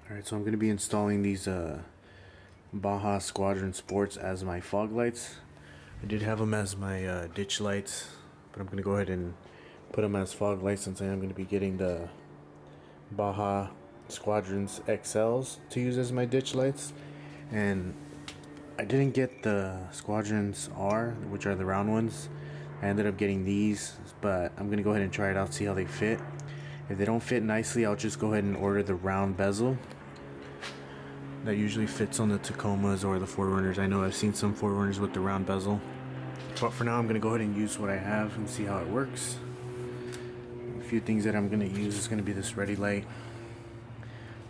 Alright, so I'm going to be installing these Baja Squadron Sports as my fog lights. I did have them as my ditch lights, but I'm going to go ahead and put them as fog lights since I am going to be getting the Baja Squadrons XLs to use as my ditch lights. And I didn't get the Squadrons R, which are the round ones. I ended up getting these, but I'm going to go ahead and try it out, see how they fit. If they don't fit nicely, I'll just go ahead and order the round bezel. That usually fits on the Tacomas or the 4RUNNERs. I know I've seen some 4RUNNERs with the round bezel. But for now, I'm going to go ahead and use what I have and see how it works. A few things that I'm going to use is going to be this ready light,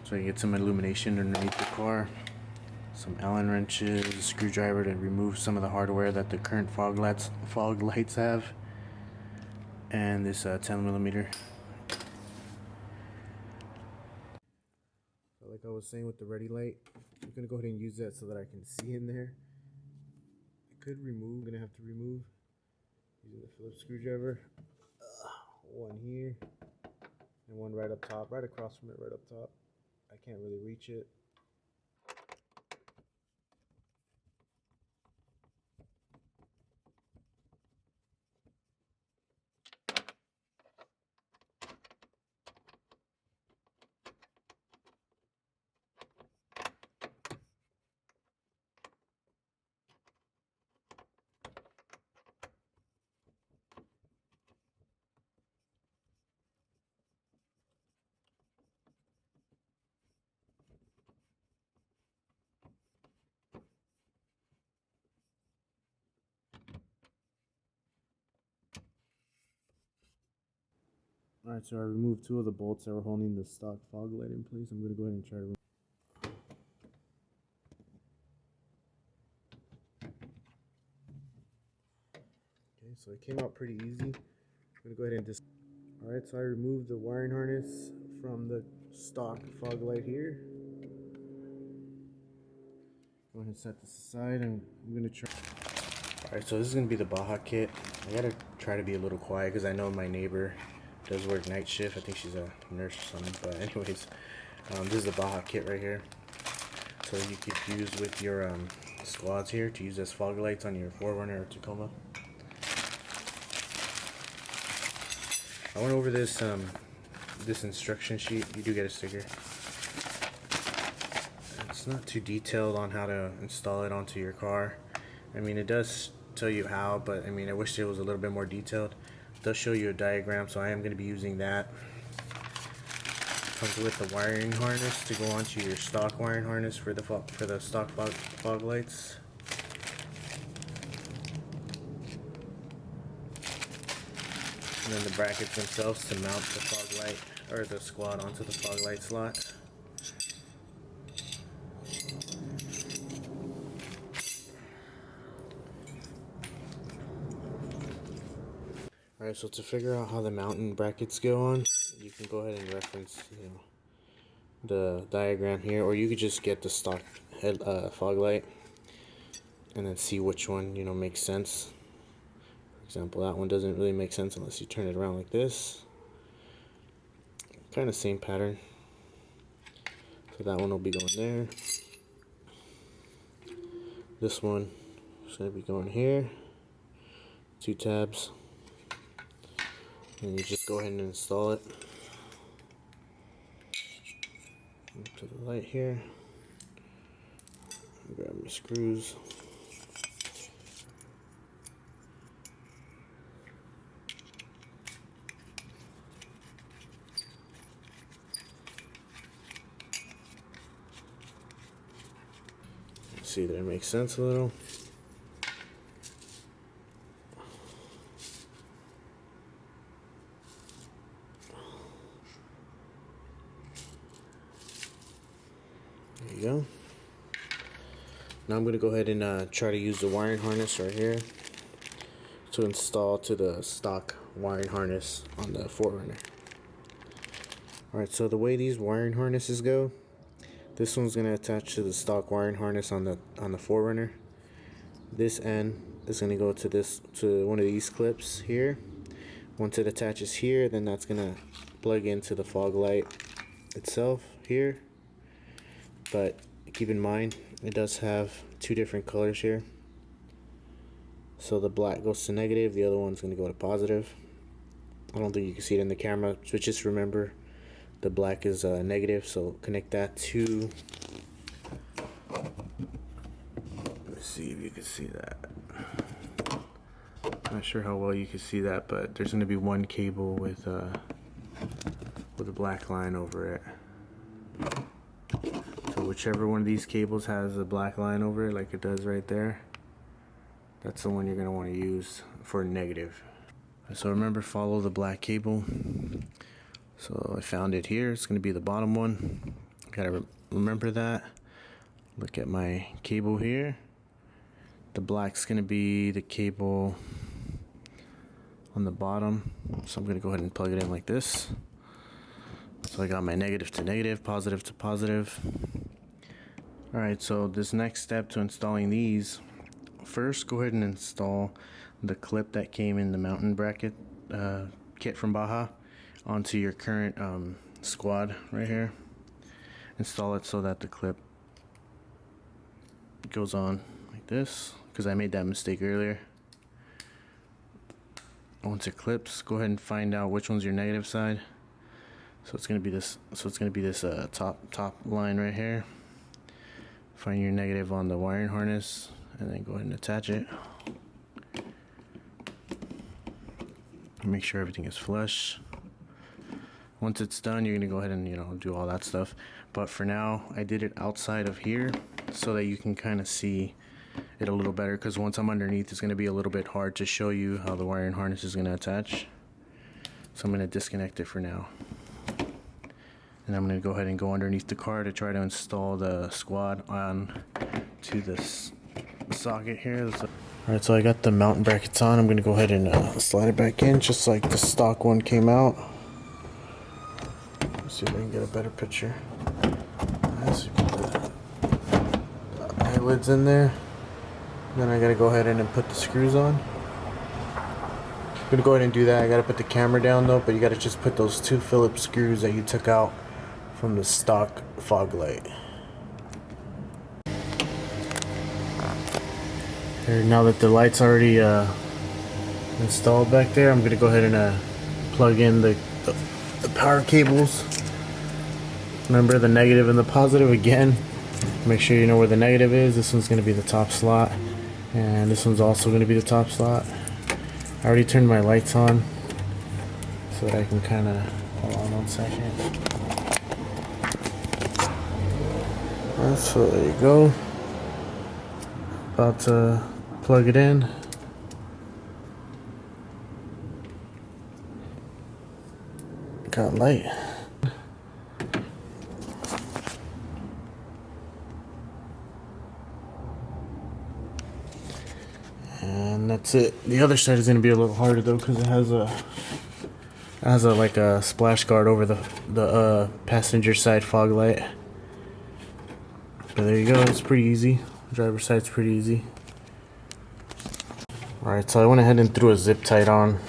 so I can get some illumination underneath the car. Some Allen wrenches, a screwdriver to remove some of the hardware that the current fog lights have. And this 10mm. Like I was saying with the ready light, I'm going to go ahead and use that so that I can see in there. I could remove, I'm going to have to remove using the Phillips screwdriver. One here, and one right up top, right across from it, right up top. I can't really reach it. Alright, so I removed two of the bolts that were holding the stock fog light in place. I'm going to go ahead and try to Okay, so it came out pretty easy. I'm going to go ahead and Alright, so I removed the wiring harness from the stock fog light here. Go ahead and set this aside, and I'm going to try. Alright, so this is going to be the Baja kit. I got to try to be a little quiet because I know my neighbor does work night shift. I think she's a nurse or something, but anyways, this is the Baja kit right here. So you could use with your squads here to use as fog lights on your 4RUNNER or Tacoma. I went over this this instruction sheet. You do get a sticker. It's not too detailed on how to install it onto your car. I mean, it does tell you how, but I mean, I wish it was a little bit more detailed. It does show you a diagram, so I am going to be using that. Comes with the wiring harness to go onto your stock wiring harness for the stock fog lights. And then the brackets themselves to mount the fog light or the squad onto the fog light slot. Alright, so to figure out how the mounting brackets go on, you can go ahead and reference, the diagram here, or you could just get the stock fog light and then see which one, makes sense. For example, that one doesn't really make sense unless you turn it around like this. Kind of same pattern. So that one will be going there. This one is going to be going here. 2 tabs. And you just go ahead and install it. To the light here. Grab my screws. See, that makes sense a little. There you go. Now I'm going to go ahead and try to use the wiring harness right here to install to the stock wiring harness on the 4RUNNER. Alright, so the way these wiring harnesses go, this one's going to attach to the stock wiring harness on the 4RUNNER. This end is going to go to one of these clips here. Once it attaches here, then that's going to plug into the fog light itself here. but keep in mind it does have two different colors here. So the black goes to negative, the other one's going to go to positive. I don't think you can see it in the camera, but just remember the black is negative, so connect that to, let's see if you can see that. Not sure how well you can see that, but there's going to be one cable with a black line over it. So whichever one of these cables has a black line over it, like it does right there, that's the one you're going to want to use for negative. So remember, follow the black cable. So I found it here. It's going to be the bottom one. Gotta remember that. Look at my cable here. The black's going to be the cable on the bottom. So I'm going to go ahead and plug it in like this. So I got my negative to negative, positive to positive. Alright, so this next step to installing these, first go ahead and install the clip that came in the mountain bracket kit from Baja onto your current squad right here. Install it so that the clip goes on like this, because I made that mistake earlier. Once it clips, go ahead and find out which one's your negative side. So it's gonna be this. Top line right here. Find your negative on the wiring harness, and then go ahead and attach it. Make sure everything is flush. Once it's done, you're gonna go ahead and do all that stuff. But for now, I did it outside of here so that you can kind of see it a little better, because once I'm underneath, it's gonna be a little bit hard to show you how the wiring harness is gonna attach. So I'm gonna disconnect it for now. And I'm going to go ahead and go underneath the car to try to install the squad on to this socket here. Alright, so I got the mountain brackets on. I'm going to go ahead and slide it back in just like the stock one came out. Let's see if I can get a better picture. So you put the eyelids in there. Then I got to go ahead and put the screws on. I'm going to go ahead and do that. I got to put the camera down though, but you got to just put those two Phillips screws that you took out from the stock fog light. Here, now that the light's already installed back there, I'm gonna go ahead and plug in the power cables. Remember the negative and the positive again. Make sure you know where the negative is. This one's gonna be the top slot, and this one's also gonna be the top slot. I already turned my lights on so that I can kind of, hold on 1 second. So there you go. About to plug it in. Got light. And that's it. The other side is going to be a little harder though, because it has a like a splash guard over the passenger side fog light. But there you go, it's pretty easy. Driver's side's pretty easy. Alright, so I went ahead and threw a zip tie on,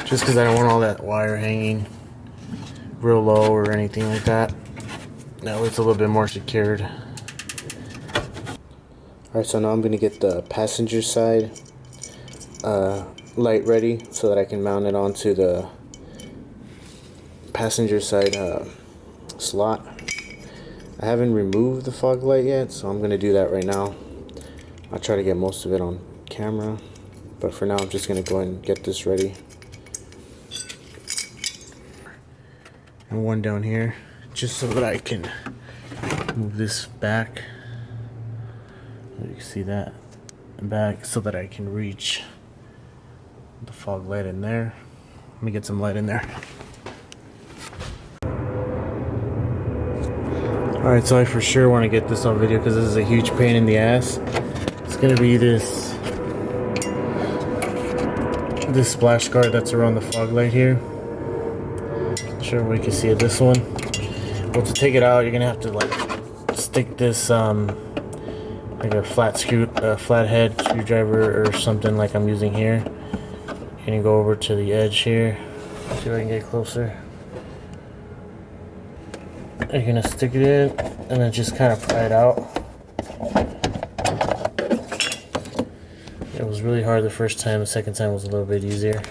just because I don't want all that wire hanging real low or anything like that. That way it's a little bit more secured. Alright, so now I'm going to get the passenger side light ready so that I can mount it onto the passenger side slot. I haven't removed the fog light yet, so I'm going to do that right now. I'll try to get most of it on camera, but for now I'm just going to go ahead and get this ready. And one down here, just so that I can move this back. You can see that back so that I can reach the fog light in there. Let me get some light in there. Alright, so I for sure want to get this on video because this is a huge pain in the ass. It's going to be this splash guard that's around the fog light here. Not sure if we can see it, this one. Well, to take it out, you're going to have to like stick this like a flathead screwdriver or something like I'm using here. You're going to go over to the edge here. See if I can get closer. you're gonna stick it in and then just kind of pry it out. It was really hard the first time, the second time was a little bit easier.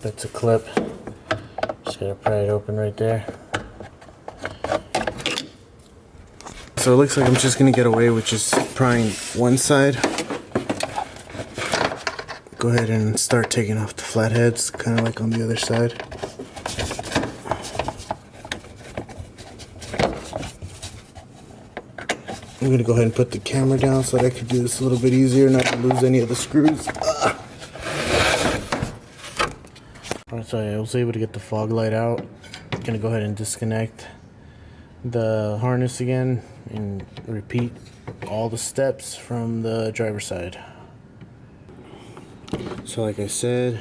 That's a clip. Just gotta pry it open right there. So it looks like I'm just gonna get away with just prying one side. Go ahead and start taking off the flatheads, kind of like on the other side. I'm gonna go ahead and put the camera down so that I can do this a little bit easier, not to lose any of the screws. Alright, so I was able to get the fog light out. Gonna go ahead and disconnect the harness again and repeat all the steps from the driver's side. So like I said,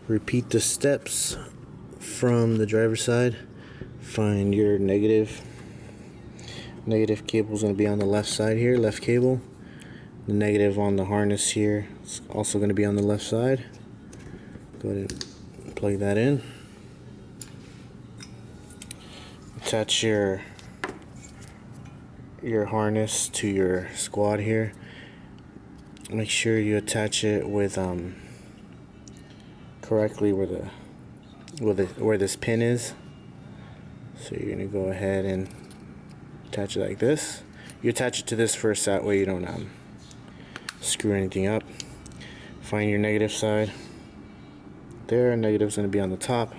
repeat the steps from the driver's side. Find your negative cable is going to be on the left side here, left cable. The negative on the harness here is also going to be on the left side. Go ahead and plug that in. Attach your harness to your squad here. Make sure you attach it with correctly where this pin is. So you're gonna go ahead and attach it like this. You attach it to this first, that way you don't screw anything up. Find your negative side. There, negative's gonna be on the top.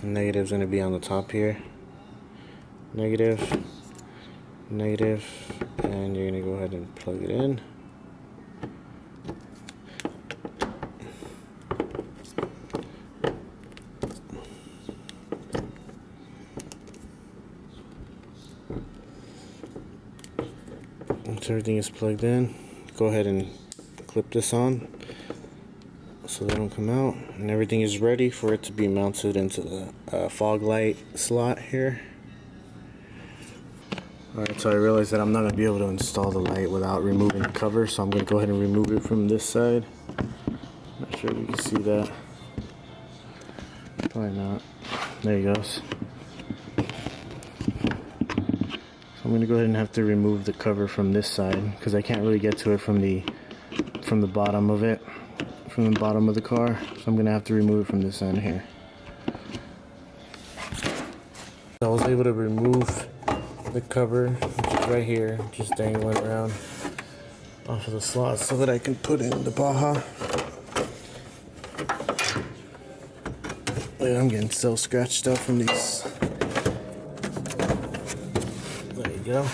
Negative's gonna be on the top here. Negative, negative, and you're gonna go ahead and plug it in. Once everything is plugged in, go ahead and clip this on so they don't come out, and everything is ready for it to be mounted into the fog light slot here. Alright, so I realized that I'm not going to be able to install the light without removing the cover, so I'm going to go ahead and remove it from this side. Not sure if you can see that. Probably not. There he goes. So I'm going to go ahead and have to remove the cover from this side because I can't really get to it from the bottom of it, from the bottom of the car. So I'm going to have to remove it from this end here. So I was able to remove the cover, which is right here, just dangling around off of the slot so that I can put in the Baja. Wait, I'm getting so scratched up from these. There you go.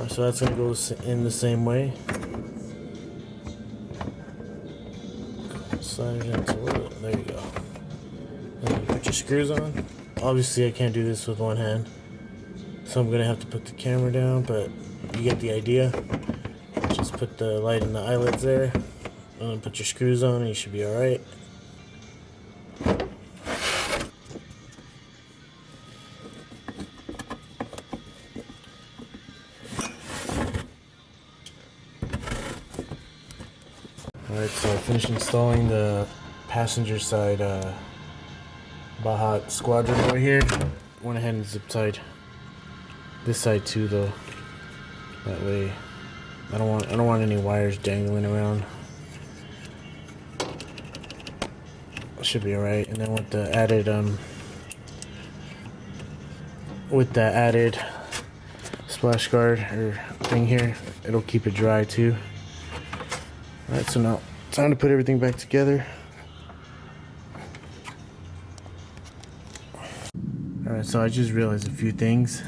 So that's going to go in the same way. Slide it into it. There you go. And you put your screws on. Obviously I can't do this with one hand, so I'm gonna have to put the camera down, but you get the idea. Just put the light in the eyelets there, and then put your screws on and you should be alright. Alright, so I finished installing the passenger side Baja Squadron right here. Went ahead and zip tied this side too, though. That way, I don't want any wires dangling around. Should be alright. And then with the added splash guard or thing here, it'll keep it dry too. Alright, so now time to put everything back together. Alright, so I just realized a few things.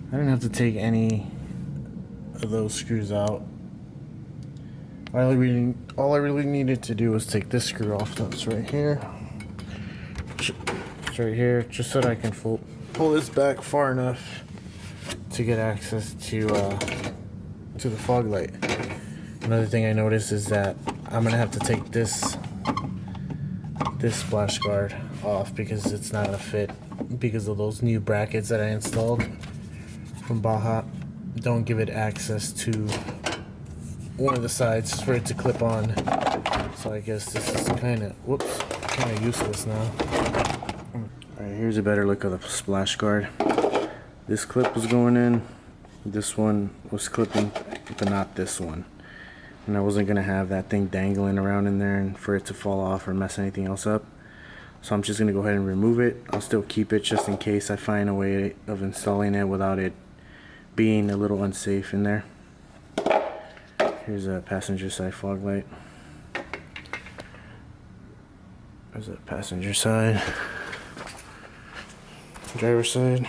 I didn't have to take any of those screws out. All I really needed to do was take this screw off. That's right here. It's right here, just so that I can pull this back far enough to get access to the fog light. Another thing I noticed is that I'm gonna have to take this splash guard off because it's not gonna fit because of those new brackets that I installed from Baja. Don't give it access to one of the sides for it to clip on. So So I guess this is kind of useless now. Alright, here's a better look of the splash guard. This clip was going in, this one was clipping, but not this one. And I wasn't going to have that thing dangling around in there and for it to fall off or mess anything else up. So I'm just going to go ahead and remove it. I'll still keep it just in case I find a way of installing it without it being a little unsafe in there. Here's a passenger side fog light. There's a passenger side, driver side.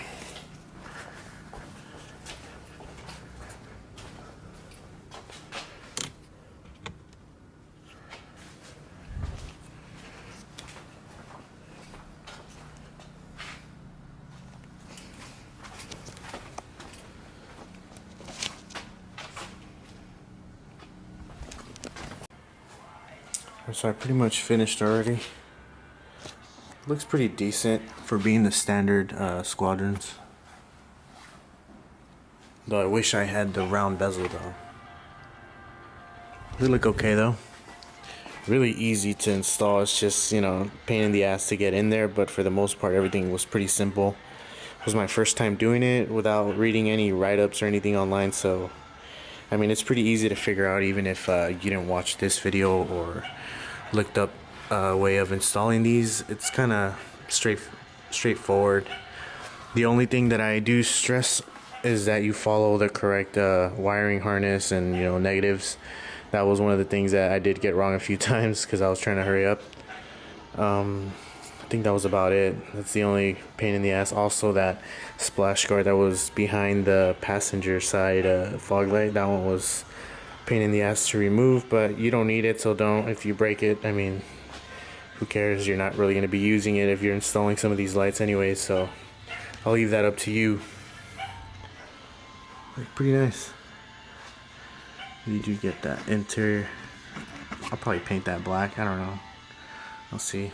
So I pretty much finished already. Looks pretty decent for being the standard squadrons. Though I wish I had the round bezel though. They look okay though. Really easy to install. It's just, you know, pain in the ass to get in there, but for the most part everything was pretty simple. It was my first time doing it without reading any write-ups or anything online, so I mean it's pretty easy to figure out even if you didn't watch this video or looked up a way of installing these. It's kind of straightforward. The only thing that I do stress is that you follow the correct wiring harness and, you know, negatives. That was one of the things that I did get wrong a few times because I was trying to hurry up. I think that was about it. That's the only pain in the ass. Also, that splash guard that was behind the passenger side fog light, that one was pain in the ass to remove, but you don't need it, so don't. If you break it, I mean, who cares? You're not really going to be using it if you're installing some of these lights anyway, so I'll leave that up to you. Pretty nice. You do get that interior. I'll probably paint that black. I don't know. I'll see.